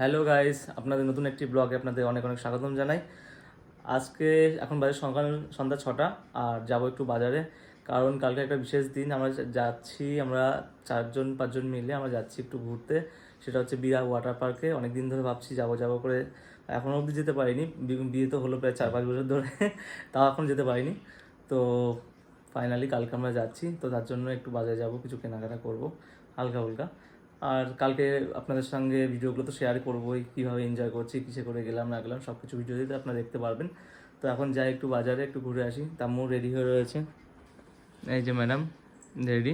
Hello guys, আপনাদের নতুন একটি ব্লগে আপনাদের অনেক অনেক স্বাগতম জানাই। আজকে এখন বাজে সন্ধ্যা 6টা আর যাব একটু বাজারে, কারণ কালকে একটা বিশেষ দিন। যাচ্ছি আমরা 4-5জন মিলে আমরা যাচ্ছি একটু ঘুরতে। সেটা হচ্ছে বিরা ওয়াটার পার্কে। অনেক দিন ধরে ভাবছি যাব করে, এখনও অবধি যেতে পারিনি। বিয়ে তো হলো প্রায় 4-5 বছর ধরে, তাও এখন যেতে পারিনি। তো ফাইনালি কালকে আমরা যাচ্ছি, তো তার জন্য একটু বাজারে যাব, কিছু কেনাকাটা করব হালকা হালকা। আর কালকে আপনাদের সঙ্গে ভিডিওগুলো তো শেয়ার করবোই, কীভাবে এনজয় করছি, কিসে করে গেলাম না গেলাম, সব কিছু ভিডিওতে আপনারা দেখতে পারবেন। তো এখন যাই একটু বাজারে, একটু ঘুরে আসি। তাম্মু রেডি হয়ে রয়েছে, এই যে ম্যাডাম রেডি।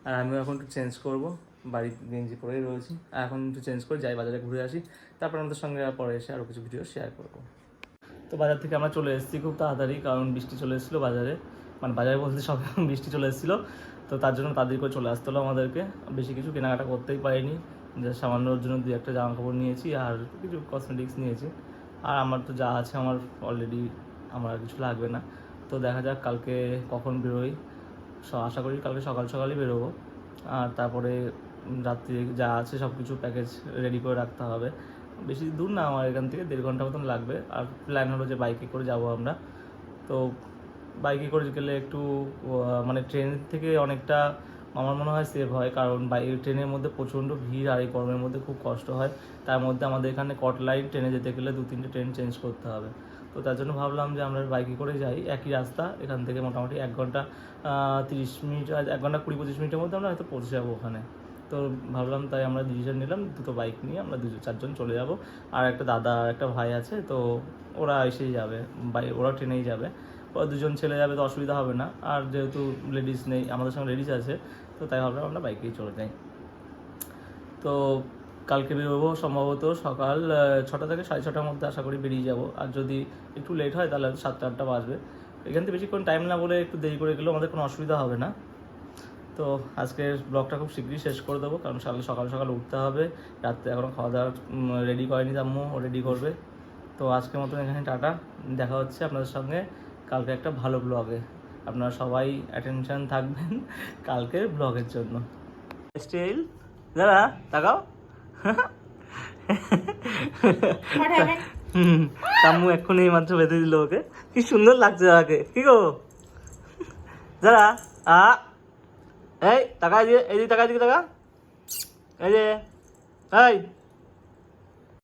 আর আমিও এখন একটু চেঞ্জ করবো, বাড়ি গেঞ্জি পরেই রয়েছি। আর এখন একটু চেঞ্জ করে যাই বাজারে ঘুরে আসি, তারপর আমাদের সঙ্গে পরে এসে আরও কিছু ভিডিও শেয়ার করবো। তো বাজার থেকে আমরা চলে এসেছি খুব তাড়াতাড়ি, কারণ বৃষ্টি চলে এসেছিলো বাজারে, মানে বাজারে বলতে সব বৃষ্টি চলে এসেছিলো। তো তার জন্য তাড়াতাড়ি করে চলে আসতে হলো আমাদেরকে। বেশি কিছু কেনাকাটা করতেই পারিনি, যে সামান্যর জন্য 2-1টা জামা কাপড় নিয়েছি আর কিছু কসমেটিক্স নিয়েছি। আর আমার তো যা আছে আমার অলরেডি, আমার আর কিছু লাগবে না। তো দেখা যাক কালকে কখন বেরোই। আশা করি কালকে সকাল সকালই বেরোবো। আর তারপরে রাত্রে যা আছে সব কিছু প্যাকেজ রেডি করে রাখতে হবে। বেশি দূর না, আমার এখান থেকে 1.5 ঘন্টা মতন লাগবে। আর প্ল্যান হলো যে বাইকে করে যাব আমরা। তো বাইকে করে গেলে একটু মানে ট্রেন থেকে অনেকটা আমার মনে হয় সেভ হয়, কারণ ট্রেনের মধ্যে প্রচণ্ড ভিড় আর এই গরমের মধ্যে খুব কষ্ট হয়। তার মধ্যে আমাদের এখানে কটলাইন ট্রেনে যেতে গেলে 2-3টে ট্রেন চেঞ্জ করতে হবে। তো তার জন্য ভাবলাম যে আমরা বাইকে করে যাই, একই রাস্তা, এখান থেকে মোটামুটি 1 ঘন্টা 30 মিনিট, 1 ঘন্টা 20-25 মিনিটের মধ্যে আমরা হয়তো পৌঁছে যাবো ওখানে। তো ভাবলাম, তাই আমরা ডিসিশন নিলাম 2টো বাইক নিয়ে আমরা 4জন চলে যাব। আর একটা দাদা আর একটা ভাই আছে, তো ওরা এসেই যাবে, ওরা ট্রেনেই যাবে। ওরা 2জন ছেলে যাবে, তো অসুবিধা হবে না। আর যেহেতু লেডিস নেই, আমাদের সঙ্গে লেডিস আছে, তো তাই ভাবলাম আমরা বাইকেই চলে যাই। তো কালকে বেরোবো সম্ভবত সকাল 6টা থেকে 6:30টার মধ্যে আশা করি বেরিয়ে যাব। আর যদি একটু লেট হয় তাহলে 7টা-8টা বাজবে। এখান থেকে বেশিক্ষণ টাইম না বলে একটু দেরি করে গেলেও আমাদের কোনো অসুবিধা হবে না। তো আজকের ব্লগটা খুব শীঘ্রই শেষ করে দেবো, কারণ সকাল সকাল উঠতে হবে। রাত্রে এখনও খাওয়া দাওয়া রেডি করেনি, আম্মু ও রেডি করবে। তো আজকের মতন এখানে টাটা, দেখা হচ্ছে আপনাদের সঙ্গে কালকে একটা ভালো ব্লগে। আপনারা সবাই অ্যাটেনশন থাকবেন কালকের ব্লগের জন্য। স্টাইল দাদা তাকাও, আম্মু এক্ষুনি মাত্র বেঁধে দিল ওকে, কি সুন্দর লাগছে আমাকে, কি গো দাদা। এই টাকা, এই যে টাকা, দিকে টাকা, এই যে এই